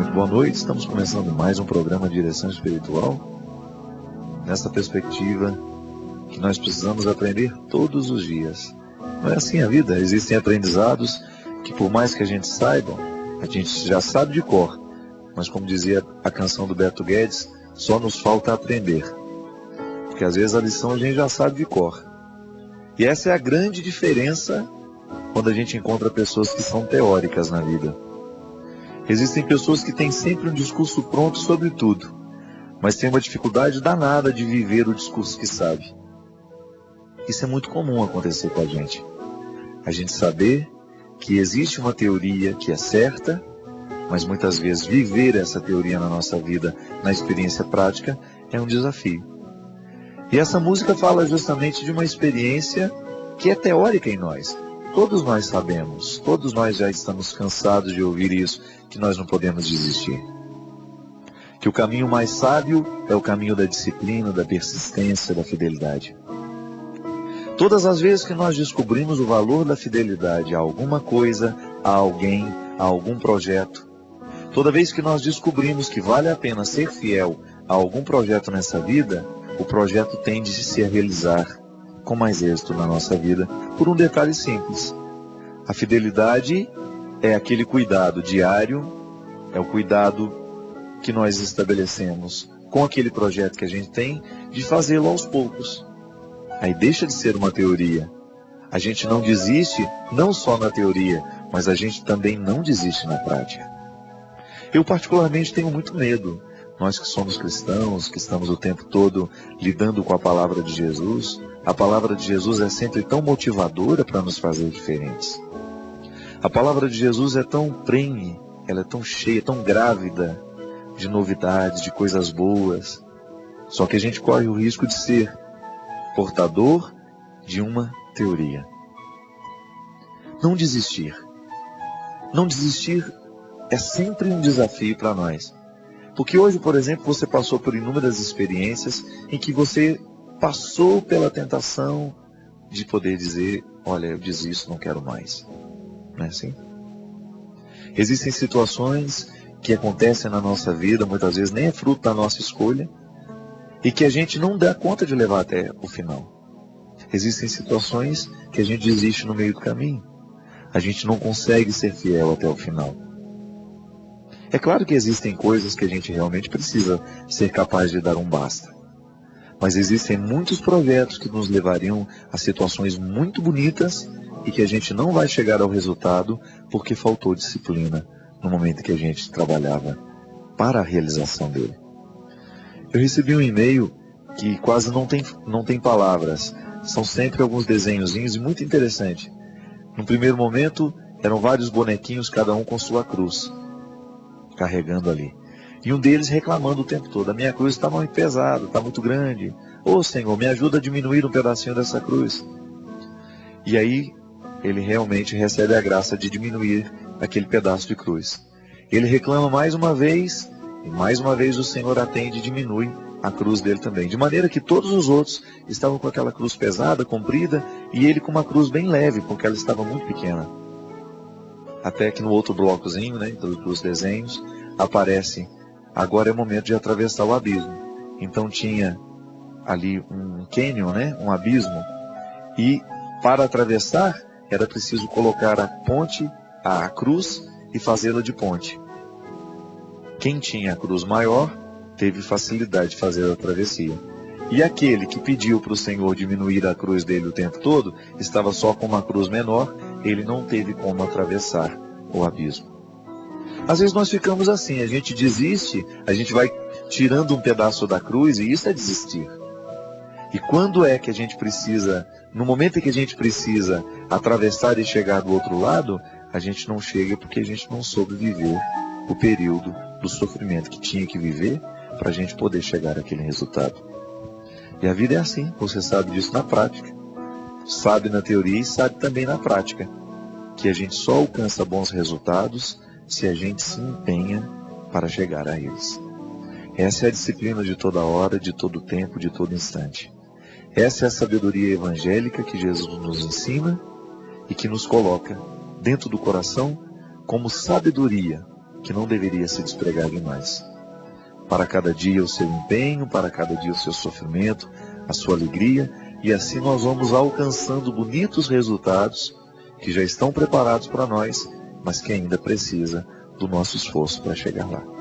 Muito boa noite, estamos começando mais um programa de Direção Espiritual, nessa perspectiva que nós precisamos aprender todos os dias. Não é assim a vida, existem aprendizados que por mais que a gente saiba, a gente já sabe de cor, mas como dizia a canção do Beto Guedes, só nos falta aprender, porque às vezes a lição a gente já sabe de cor. E essa é a grande diferença quando a gente encontra pessoas que são teóricas na vida. Existem pessoas que têm sempre um discurso pronto sobre tudo, mas têm uma dificuldade danada de viver o discurso que sabe. Isso é muito comum acontecer com a gente. A gente saber que existe uma teoria que é certa, mas muitas vezes viver essa teoria na nossa vida, na experiência prática, é um desafio. E essa música fala justamente de uma experiência que é teórica em nós. Todos nós sabemos, todos nós já estamos cansados de ouvir isso, que nós não podemos desistir. Que o caminho mais sábio é o caminho da disciplina, da persistência, da fidelidade. Todas as vezes que nós descobrimos o valor da fidelidade a alguma coisa, a alguém, a algum projeto, toda vez que nós descobrimos que vale a pena ser fiel a algum projeto nessa vida, o projeto tende a se realizar com mais êxito na nossa vida, por um detalhe simples. A fidelidade é aquele cuidado diário, é o cuidado que nós estabelecemos com aquele projeto que a gente tem, de fazê-lo aos poucos. Aí deixa de ser uma teoria. A gente não desiste, não só na teoria, mas a gente também não desiste na prática. Eu particularmente tenho muito medo. Nós que somos cristãos, que estamos o tempo todo lidando com a palavra de Jesus, a palavra de Jesus é sempre tão motivadora para nos fazer diferentes. A palavra de Jesus é tão prenhe, ela é tão cheia, tão grávida de novidades, de coisas boas. Só que a gente corre o risco de ser portador de uma teoria. Não desistir. Não desistir é sempre um desafio para nós. Porque hoje, por exemplo, você passou por inúmeras experiências em que você passou pela tentação de poder dizer, olha, eu desisto, não quero mais. Não é assim? Existem situações que acontecem na nossa vida, muitas vezes nem é fruto da nossa escolha, e que a gente não dá conta de levar até o final. Existem situações que a gente desiste no meio do caminho. A gente não consegue ser fiel até o final. É claro que existem coisas que a gente realmente precisa ser capaz de dar um basta. Mas existem muitos projetos que nos levariam a situações muito bonitas e que a gente não vai chegar ao resultado porque faltou disciplina no momento que a gente trabalhava para a realização dele. Eu recebi um e-mail que quase não tem palavras. São sempre alguns desenhozinhos e muito interessante. No primeiro momento, eram vários bonequinhos, cada um com sua cruz, carregando ali. E um deles reclamando o tempo todo, a minha cruz está muito pesada, está muito grande. Ô Senhor, me ajuda a diminuir um pedacinho dessa cruz. E aí, ele realmente recebe a graça de diminuir aquele pedaço de cruz. Ele reclama mais uma vez, e mais uma vez o Senhor atende e diminui a cruz dele também. De maneira que todos os outros estavam com aquela cruz pesada, comprida, e ele com uma cruz bem leve, porque ela estava muito pequena. Até que no outro blocozinho, né, dos desenhos, aparece, agora é o momento de atravessar o abismo. Então tinha ali um cânion, né, um abismo, e para atravessar era preciso colocar a ponte, a cruz, e fazê-la de ponte. Quem tinha a cruz maior teve facilidade de fazer a travessia. E aquele que pediu para o Senhor diminuir a cruz dele o tempo todo, estava só com uma cruz menor, ele não teve como atravessar o abismo. Às vezes nós ficamos assim, a gente desiste, a gente vai tirando um pedaço da cruz, e isso é desistir. E quando é que a gente precisa, no momento em que a gente precisa atravessar e chegar do outro lado, a gente não chega porque a gente não soube viver o período do sofrimento que tinha que viver para a gente poder chegar àquele resultado. E a vida é assim, você sabe disso na prática. Sabe na teoria e sabe também na prática. Que a gente só alcança bons resultados se a gente se empenha para chegar a eles. Essa é a disciplina de toda hora, de todo tempo, de todo instante. Essa é a sabedoria evangélica que Jesus nos ensina e que nos coloca dentro do coração como sabedoria que não deveria se despregar demais. Para cada dia o seu empenho, para cada dia o seu sofrimento, a sua alegria, e assim nós vamos alcançando bonitos resultados que já estão preparados para nós, mas que ainda precisa do nosso esforço para chegar lá.